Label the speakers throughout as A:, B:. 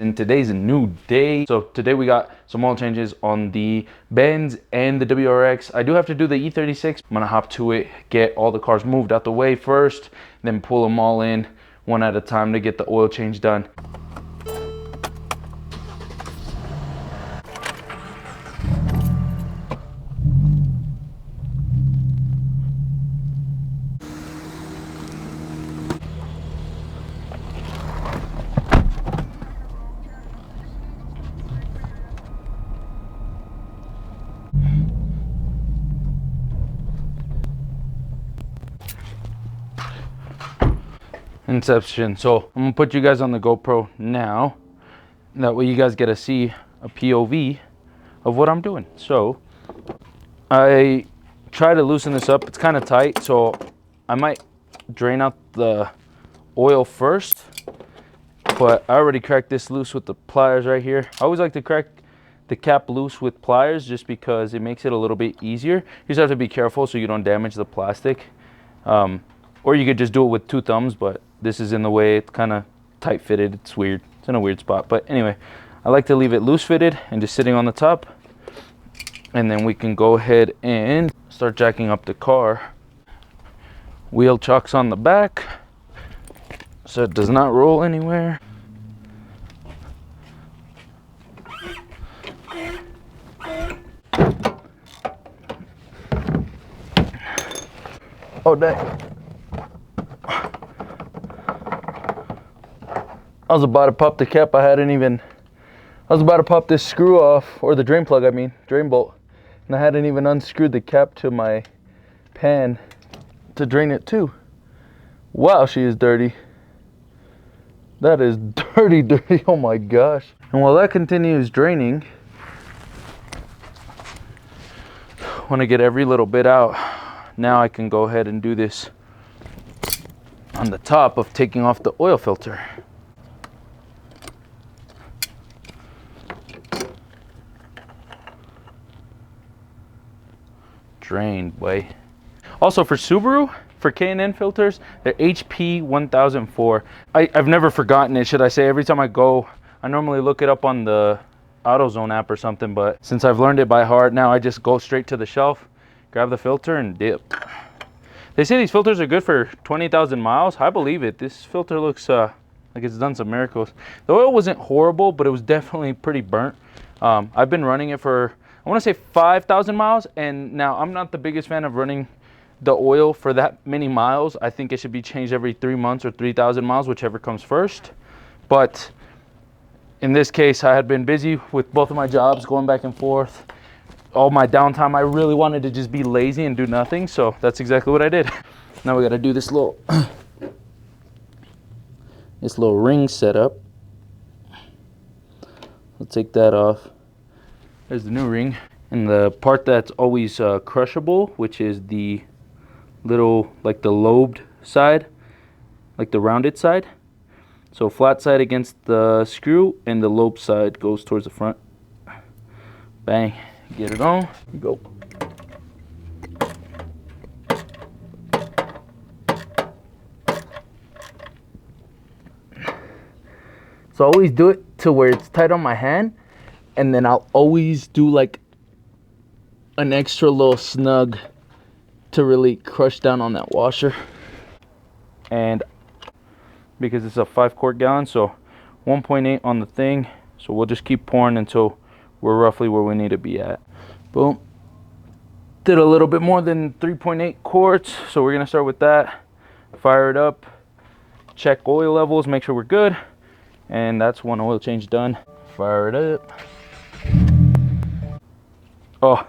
A: And today's a new day. So today we got some oil changes on the Benz and the WRX. I do have to do the E36. I'm gonna hop to it, get all the cars moved out the way first, then pull them all in one at a time to get the oil change done. Inception. So I'm gonna put you guys on the GoPro now. That way you guys get to see a POV of what I'm doing. So I try to loosen this up. It's kind of tight, so I might drain out the oil first, but I already cracked this loose with the pliers right here. I always like to crack the cap loose with pliers just because it makes it a little bit easier. You just have to be careful so you don't damage the plastic. Or you could just do it with two thumbs, but this is in the way. It's kind of tight fitted. It's weird. It's in a weird spot. But anyway, I like to leave it loose fitted and just sitting on the top. And then we can go ahead and start jacking up the car. Wheel chocks on the back so it does not roll anywhere. Oh, dang. I was about to pop the cap. I was about to pop this screw off, or the drain plug, I mean, drain bolt. And I hadn't even unscrewed the cap to my pan to drain it too. Wow, she is dirty. That is dirty, dirty, oh my gosh. And while that continues draining, I want to get every little bit out. Now I can go ahead and do this on the top of taking off the oil filter. Drained, boy. Also for Subaru, for K&N filters, they're HP 1004. I've never forgotten it, should I say. Every time I go, I normally look it up on the AutoZone app or something, but since I've learned it by heart, now I just go straight to the shelf, grab the filter and dip. They say these filters are good for 20,000 miles. I believe it. This filter looks like it's done some miracles. The oil wasn't horrible, but it was definitely pretty burnt. I've been running it for, I want to say 5,000 miles, and now I'm not the biggest fan of running the oil for that many miles. I think it should be changed every 3 months or 3,000 miles, whichever comes first. But in this case, I had been busy with both of my jobs, going back and forth. All my downtime, I really wanted to just be lazy and do nothing, so that's exactly what I did. Now we got to do this little ring setup. I'll take that off. There's the new ring, and the part that's always crushable, which is the little, like the lobed side, like the rounded side. So flat side against the screw, and the lobe side goes towards the front. Bang, get it on, go. So I always do it to where it's tight on my hand, and then I'll always do like an extra little snug to really crush down on that washer. And because it's a 5-quart gallon, so 1.8 on the thing, so we'll just keep pouring until we're roughly where we need to be at. Boom. Did a little bit more than 3.8 quarts, so we're gonna start with that. Fire it up, check oil levels, make sure we're good, and that's one oil change done. Fire it up. Oh,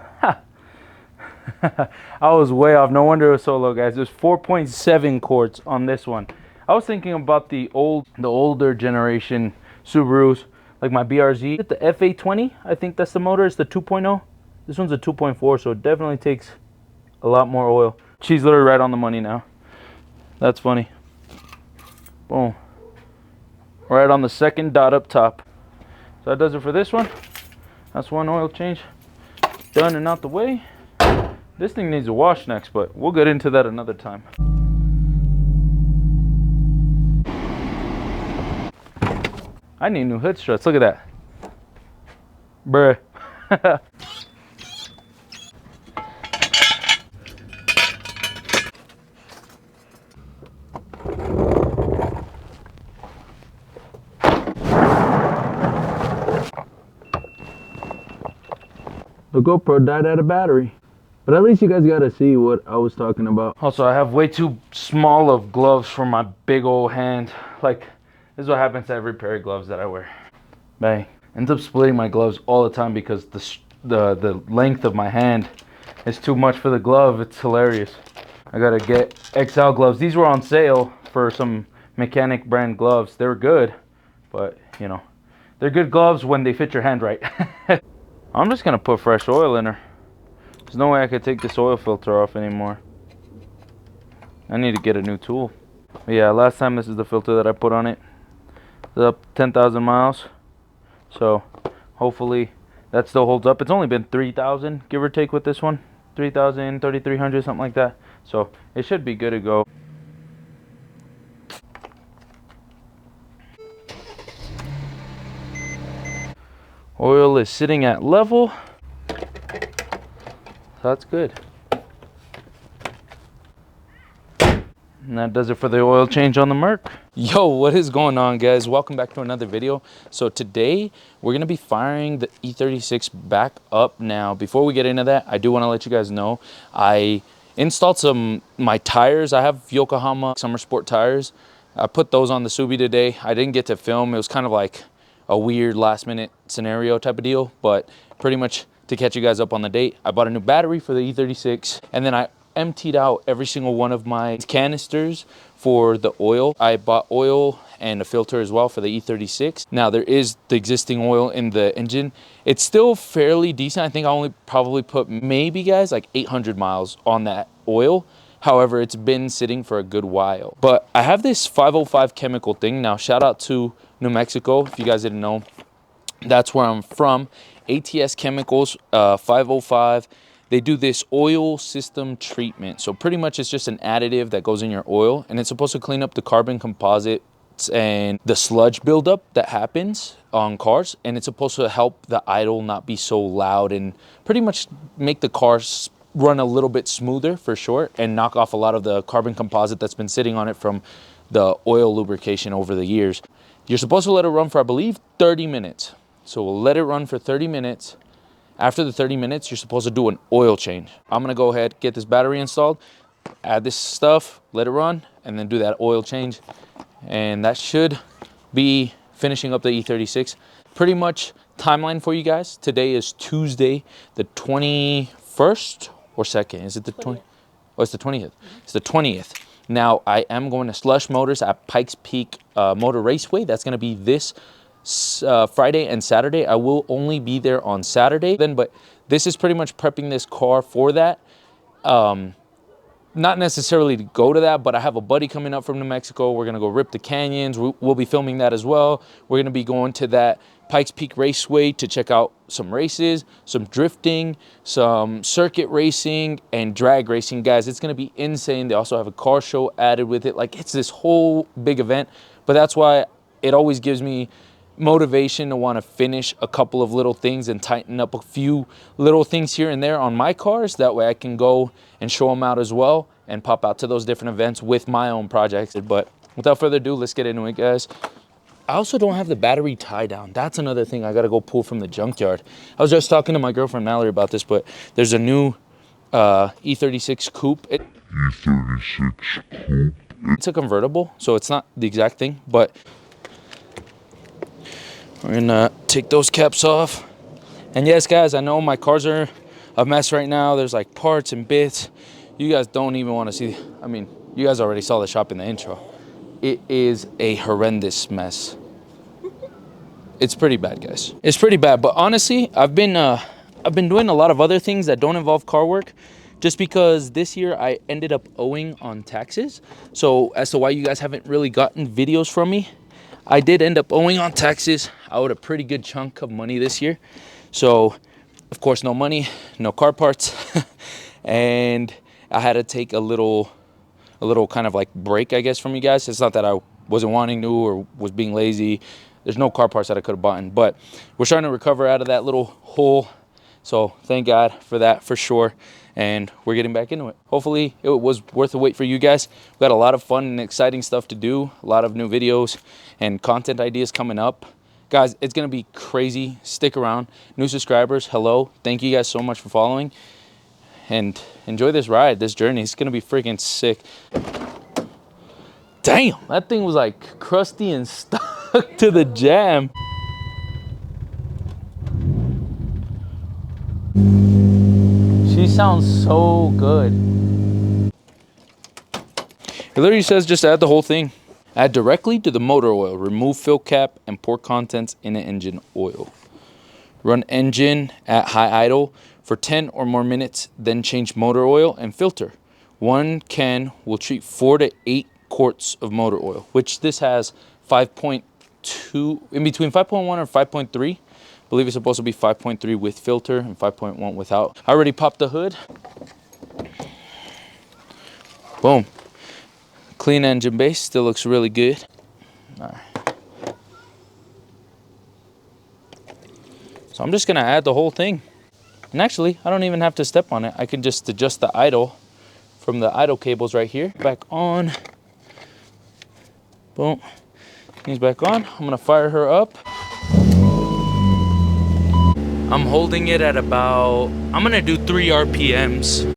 A: I was way off. No wonder it was so low, guys. There's 4.7 quarts on this one. I was thinking about the older generation Subarus, like my BRZ, the F820. I think that's the motor. It's the 2.0. This one's a 2.4, so it definitely takes a lot more oil. She's literally right on the money now. That's funny. Boom. Right on the second dot up top. So that does it for this one. That's one oil change done and out the way. This thing needs a wash next, but we'll get into that another time. I need new hood struts. Look at that. Bruh. The GoPro died out of battery. But at least you guys got to see what I was talking about. Also, I have way too small of gloves for my big old hand. Like, this is what happens to every pair of gloves that I wear. Bang. Ends up splitting my gloves all the time because the length of my hand is too much for the glove. It's hilarious. I gotta get XL gloves. These were on sale for some mechanic brand gloves. They were good, but you know, they're good gloves when they fit your hand right. I'm just gonna put fresh oil in her. There's no way I could take this oil filter off anymore. I need to get a new tool. But yeah, last time this is the filter that I put on it. It's up 10,000 miles. So hopefully that still holds up. It's only been 3,000 give or take with this one. 3,000, 3,300, something like that. So it should be good to go. Oil is sitting at level. So that's good. And that does it for the oil change on the Merc. Yo, what is going on, guys? Welcome back to another video. So today we're gonna be firing the E36 back up. Now, before we get into that, I do want to let you guys know I installed my tires. I have Yokohama Summer Sport tires. I put those on the Subi today. I didn't get to film. It was kind of like a weird last minute scenario type of deal, but pretty much to catch you guys up on the date, I bought a new battery for the E36, and then I emptied out every single one of my canisters for the oil. I bought oil and a filter as well for the E36. Now there is the existing oil in the engine. It's still fairly decent. I think I only probably put maybe, guys, like 800 miles on that oil. However, it's been sitting for a good while. But I have this 505 chemical thing. Now shout out to New Mexico, if you guys didn't know, that's where I'm from. ATS Chemicals, 505. They do this oil system treatment. So pretty much it's just an additive that goes in your oil, and it's supposed to clean up the carbon composites and the sludge buildup that happens on cars. And it's supposed to help the idle not be so loud and pretty much make the cars run a little bit smoother for short, and knock off a lot of the carbon composite that's been sitting on it from the oil lubrication over the years. You're supposed to let it run for, I believe, 30 minutes. So we'll let it run for 30 minutes. After the 30 minutes, you're supposed to do an oil change. I'm gonna go ahead, get this battery installed, add this stuff, let it run, and then do that oil change. And that should be finishing up the E36. Pretty much timeline for you guys. Today is Tuesday, the 21st or 2nd. Is it the 20th? Oh, it's the 20th. It's the 20th. Now, I am going to Slush Motors at Pikes Peak Motor Raceway. That's gonna be this Friday and Saturday. I will only be there on Saturday then, but this is pretty much prepping this car for that. Not necessarily to go to that, but I have a buddy coming up from New Mexico. We're gonna go rip the canyons. We'll be filming that as well. We're gonna be going to that Pikes Peak Raceway to check out some races, some drifting, some circuit racing, and drag racing. Guys, it's gonna be insane. They also have a car show added with it. Like, it's this whole big event, but that's why it always gives me motivation to want to finish a couple of little things and tighten up a few little things here and there on my cars. That way I can go and show them out as well and pop out to those different events with my own projects. But without further ado, let's get into it, guys. I also don't have the battery tie down. That's another thing I got to go pull from the junkyard. I was just talking to my girlfriend Mallory about this, but there's a new E36 coupe. E36 coupe. It's a convertible, so it's not the exact thing, but we're gonna take those caps off. And yes, guys, I know my cars are a mess right now. There's like parts and bits. You guys don't even want to see. I mean, you guys already saw the shop in the intro. It is a horrendous mess. It's pretty bad, guys. It's pretty bad. But honestly, I've been doing a lot of other things that don't involve car work, just because this year I ended up owing on taxes. So as to why you guys haven't really gotten videos from me, I did end up owing on taxes. I owed a pretty good chunk of money this year. So, of course, no money, no car parts. And I had to take a little kind of like break, I guess, from you guys. It's not that I wasn't wanting to or was being lazy. there's no car parts that I could have bought. But we're starting to recover out of that little hole. So thank God for that, for sure. And we're getting back into it. Hopefully it was worth the wait for you guys. We got a lot of fun and exciting stuff to do, a lot of new videos and content ideas coming up. Guys, it's gonna be crazy. Stick around. New subscribers, hello. Thank you guys so much for following. And enjoy this ride, this journey. It's gonna be freaking sick. Damn, that thing was like crusty and stuck to the jam. She sounds so good. It literally says just add the whole thing. Add directly to the motor oil. Remove fill cap and pour contents in the engine oil. Run engine at high idle for 10 or more minutes, then change motor oil and filter. 1 can will treat 4 to 8 quarts of motor oil, which this has 5.2, in between 5.1 or 5.3. I believe it's supposed to be 5.3 with filter and 5.1 without. I already popped the hood. Boom. Clean engine base, still looks really good. All right. So I'm just gonna add the whole thing. And actually, I don't even have to step on it. I can just adjust the idle from the idle cables right here. Back on. Boom. He's back on. I'm gonna fire her up. I'm holding it at about, I'm gonna do 3 RPMs.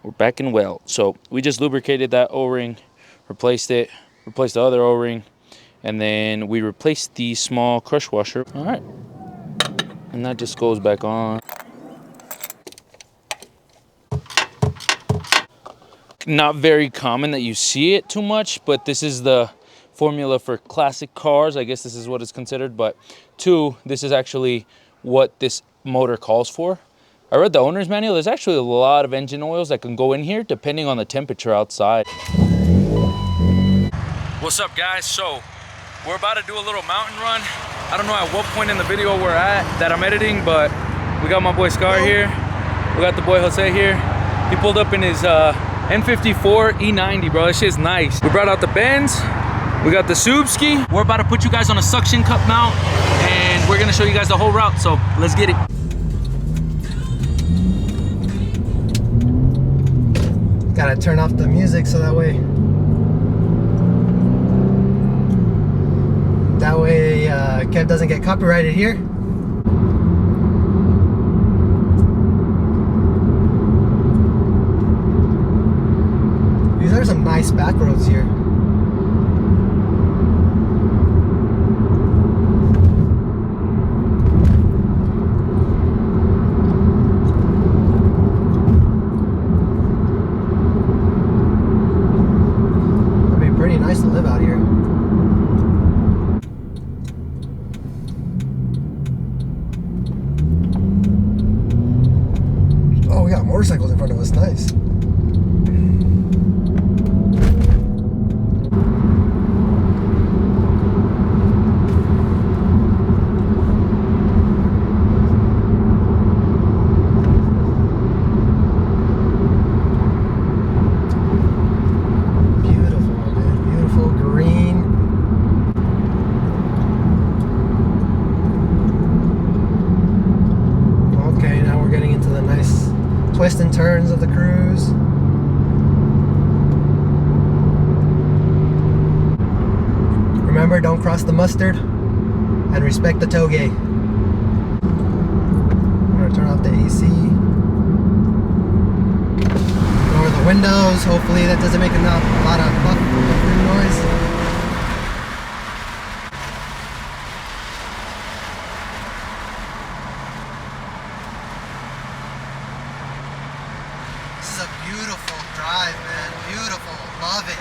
A: We're back in well. So we just lubricated that O-ring, replaced it, replaced the other O-ring, and then we replaced the small crush washer. All right, and that just goes back on. Not very common that you see it too much, but this is the formula for classic cars. I guess this is what it's considered, but 2, this is actually what this motor calls for. I read the owner's manual. There's actually a lot of engine oils that can go in here depending on the temperature outside. What's up, guys? So we're about to do a little mountain run. I don't know at what point in the video we're at that I'm editing, but we got my boy Scar here. We got the boy Jose here. He pulled up in his N54 E90, bro. This shit's nice. We brought out the Benz. We got the Subski. We're about to put you guys on a suction cup mount, and we're gonna show you guys the whole route. So let's get it.
B: Gotta turn off the music so that way Kev doesn't get copyrighted here. These are some nice back roads here. Nice to live out here. Oh, we got motorcycles in front of us. Nice. Twists and turns of the cruise. Remember, don't cross the mustard and respect the tollgate. I'm gonna turn off the AC. Lower the windows. Hopefully that doesn't make a lot of buffering noise. This is a beautiful drive, man. Beautiful. Love it.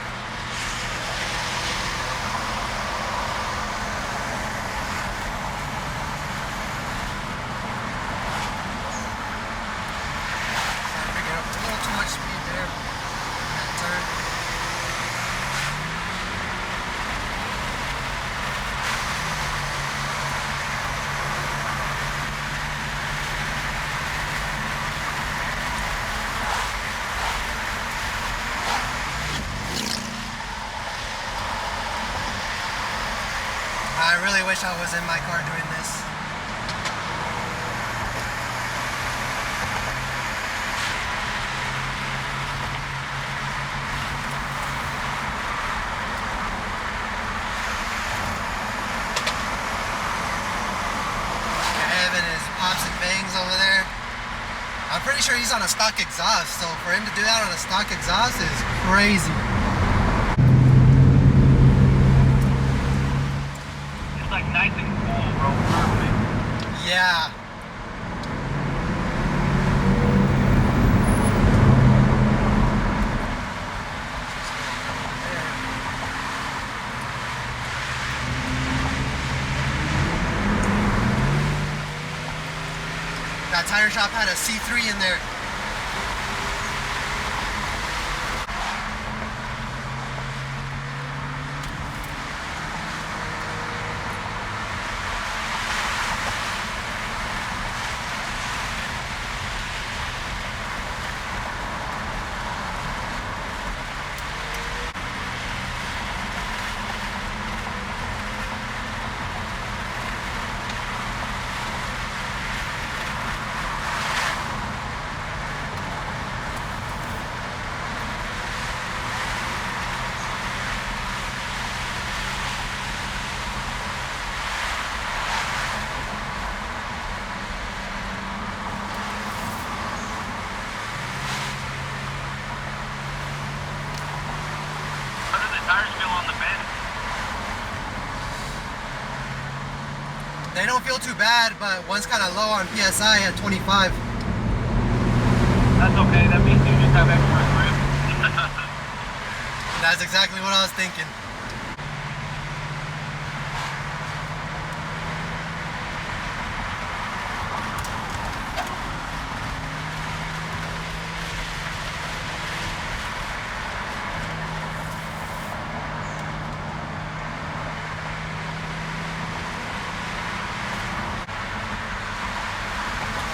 B: I really wish I was in my car doing this. Evan is pops and bangs over there. I'm pretty sure he's on a stock exhaust, so for him to do that on a stock exhaust is crazy.
C: It's like nice and cool, bro. Perfect.
B: Yeah. That tire shop had a C3 in there. They don't feel too bad, but one's kind of low on PSI at 25.
C: That's okay, that means you just have extra grip.
B: That's exactly what I was thinking.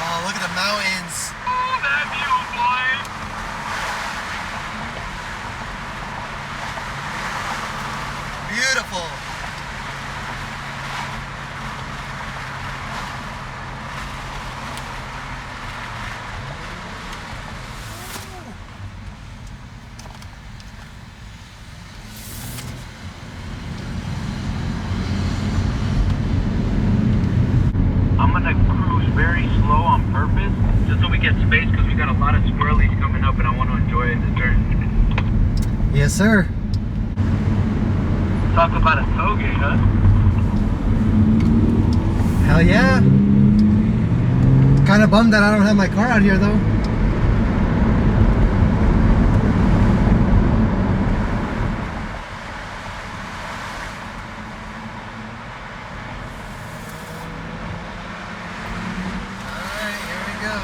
B: Oh, look at the mountains.
C: Oh, that view, boy!
B: Beautiful.
C: I'm gonna cruise very slow on purpose, just so we get space, because we got a lot of squirrelies coming up and I want to enjoy the turn.
B: Yes, sir.
C: Talk about a tailgate, huh?
B: Hell yeah. Kind of bummed that I don't have my car out here though. Alright, here we go.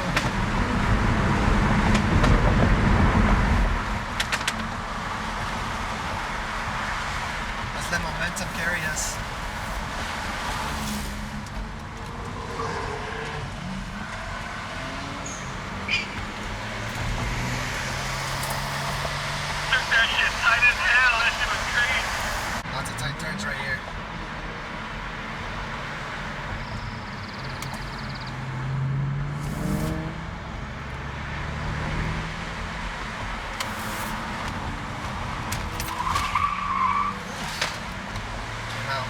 B: Let's let momentum carry us.
C: That shit tight as hell, that shit was crazy.
B: Lots of tight turns right here. Came out.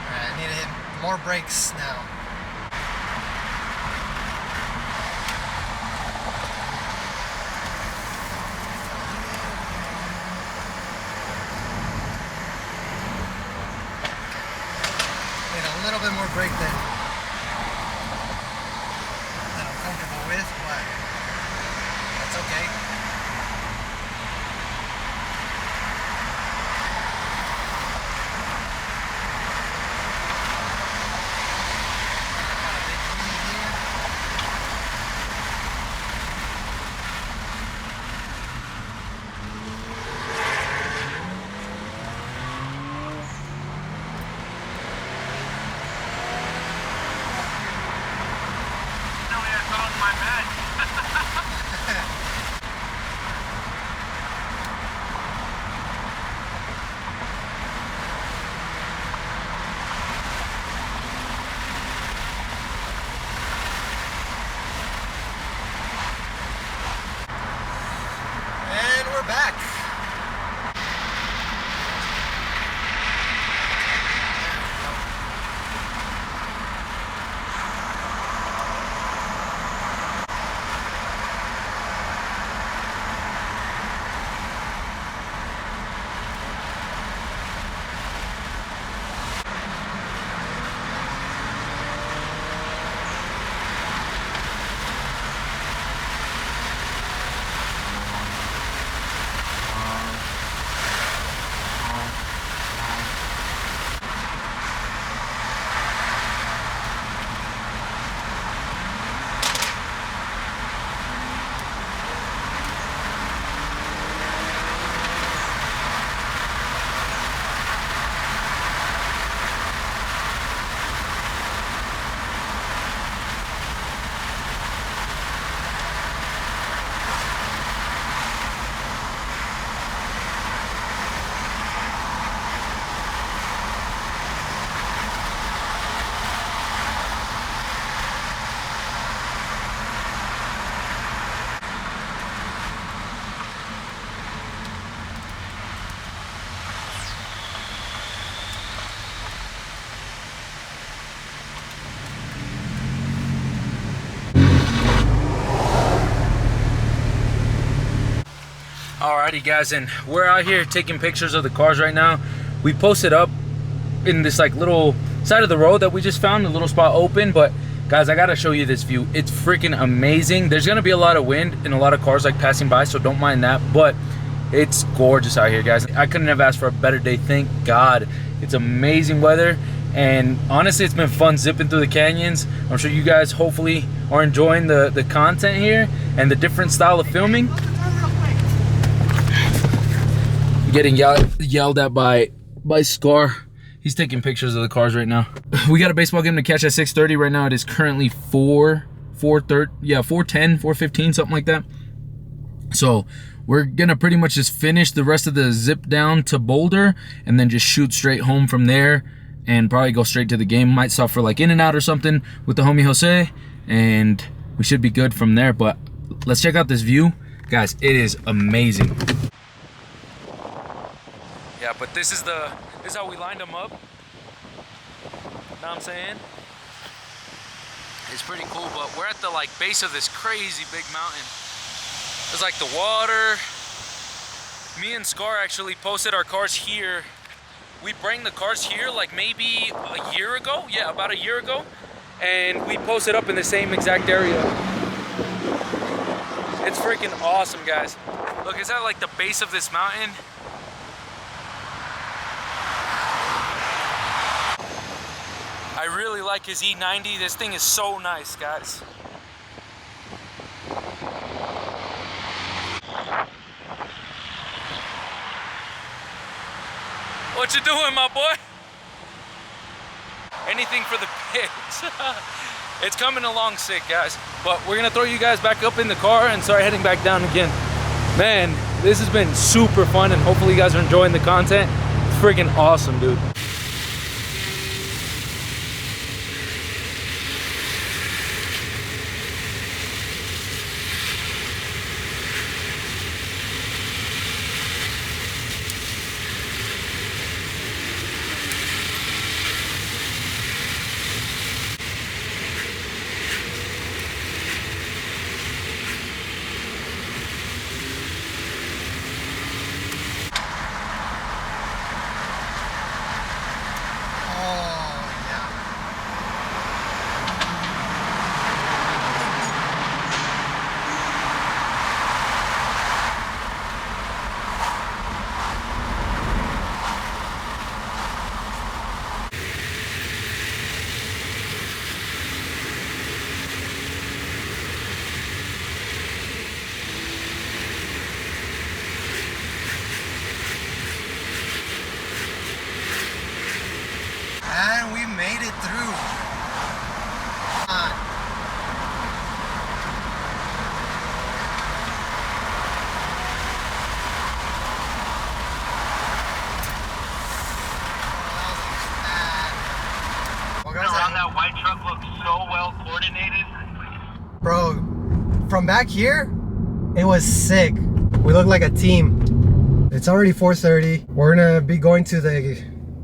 B: Alright, I need to hit more brakes now. Need a little bit more brake than I'm comfortable with, but that's okay. Got a big lead here.
C: Tell me I found my match.
A: Alrighty guys, and we're out here taking pictures of the cars right now. We posted up in this like little side of the road that we just found, a little spot open, but guys, I gotta show you this view. It's freaking amazing. There's gonna be a lot of wind and a lot of cars like passing by, so don't mind that, but it's gorgeous out here, guys. I couldn't have asked for a better day, thank God. It's amazing weather, and honestly, it's been fun zipping through the canyons. I'm sure you guys hopefully are enjoying the content here and the different style of filming. Getting yelled at by Scar. He's taking pictures of the cars right now. We got a baseball game to catch at 6:30 right now. It is currently 4:15, something like that. So we're gonna pretty much just finish the rest of the zip down to Boulder and then just shoot straight home from there and probably go straight to the game. Might stop for like In-N-Out or something with the homie Jose, and we should be good from there. But let's check out this view. Guys, it is amazing. Yeah, but this is how we lined them up. Know what I'm saying? It's pretty cool, but we're at the like base of this crazy big mountain. There's like the water. Me and Scar actually posted our cars here. We bring the cars here like maybe a year ago. Yeah, about a year ago. And we posted up in the same exact area. It's freaking awesome, guys. Look, it's at like the base of this mountain. I really like his E90. This thing is so nice, guys. What you doing, my boy? Anything for the pigs. It's coming along sick, guys. But we're gonna throw you guys back up in the car and start heading back down again. Man, this has been super fun, and hopefully you guys are enjoying the content. Freaking awesome, dude.
B: And we made it through.
C: Around that white truck looks so well coordinated.
B: Bro, from back here, it was sick. We look like a team. It's already 4:30. We're gonna be going to the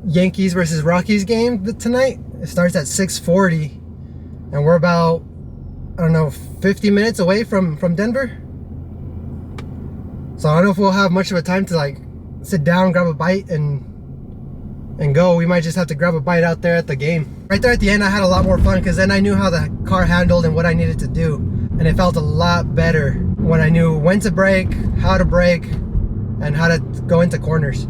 B: Yankees versus Rockies game tonight. It starts at 6:40, and we're about, I don't know, 50 minutes away from Denver. So I don't know if we'll have much of a time to like sit down, grab a bite, and go. We might just have to grab a bite out there at the game. Right there at the end, I had a lot more fun because then I knew how the car handled and what I needed to do, and it felt a lot better when I knew when to brake, how to brake, and how to go into corners.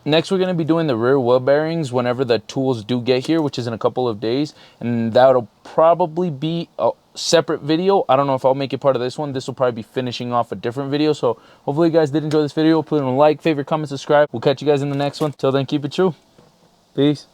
A: Next, we're going to be doing the rear wheel bearings whenever the tools do get here, which is in a couple of days, and that'll probably be a separate video. I don't know if I'll make it part of this one. This will probably be finishing off a different video, so hopefully you guys did enjoy this video. Put in a like, favorite, comment, subscribe. We'll catch you guys in the next one. Till then, keep it true. Peace.